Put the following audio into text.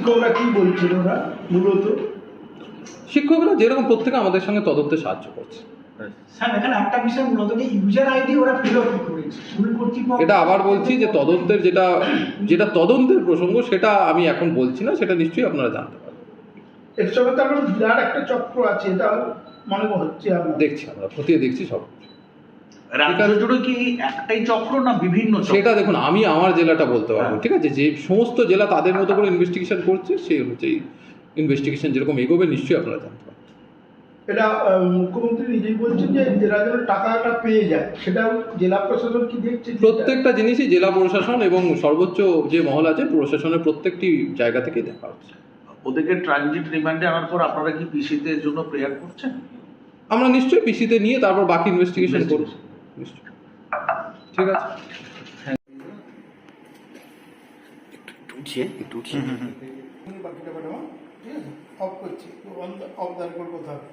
শিক্ষকরা কি বলছিল ওরা মূলত? শিক্ষকরা যেরকম প্রত্যেকে আমাদের সঙ্গে তদন্তে সাহায্য করছে। স্যার এখানে একটা বিষয় মূলত যে ইউজার আইডি ওরা ফেরত করেছে স্কুল কর্তৃপক্ষ। এটা আবার বলছি যে তদন্তের যেটা তদন্তের প্রসঙ্গ সেটা আমি এখন বলছি না, সেটা নিশ্চয়ই আপনারা জানতে পারবেন। এর সঙ্গে তো আমার বিরাট একটা চক্র আছে, এটা মনে হচ্ছে আমরা দেখছি, আমরা খতিয়ে দেখছি সব। রাজ্য জুড়ে কি একটাই চক্র না বিভিন্ন চক্র? সেটা দেখুন, আমি আমার জেলাটা বলতে পারবো, ঠিক আছে? যে সমস্ত জেলা তাদের মতো করে ইনভেস্টিগেশন করছে, সেই অনুযায়ী ইনভেস্টিগেশন যেরকম এগোবে নিশ্চয়ই আপনারা জানতে পারবেন। এটা মুখ্যমন্ত্রী নিজেই বলছেন যে জেলা যেন টাকাটা পেয়ে যায়, সেটাও জেলা প্রশাসন কি দেখছে? প্রত্যেকটা জিনিসই জেলা প্রশাসন এবং সর্বোচ্চ যে মহল আছে প্রশাসনের প্রত্যেকটি জায়গা থেকেই দেখা হচ্ছে। ওদেরকে ট্রানজিট রিমান্ডে আনার পর আপনারা কি পিসিতে জন্য প্রেয়ার করছেন? আমরা নিশ্চয়ই পিসিতে নিয়ে তারপর বাকি ইনভেস্টিগেশন করব। নিশ্চয়ই। ঠিক আছে। বাকিটা ম্যাডাম, ঠিক আছে, অফ করছি, অফ দেওয়ার পর কথা হবে।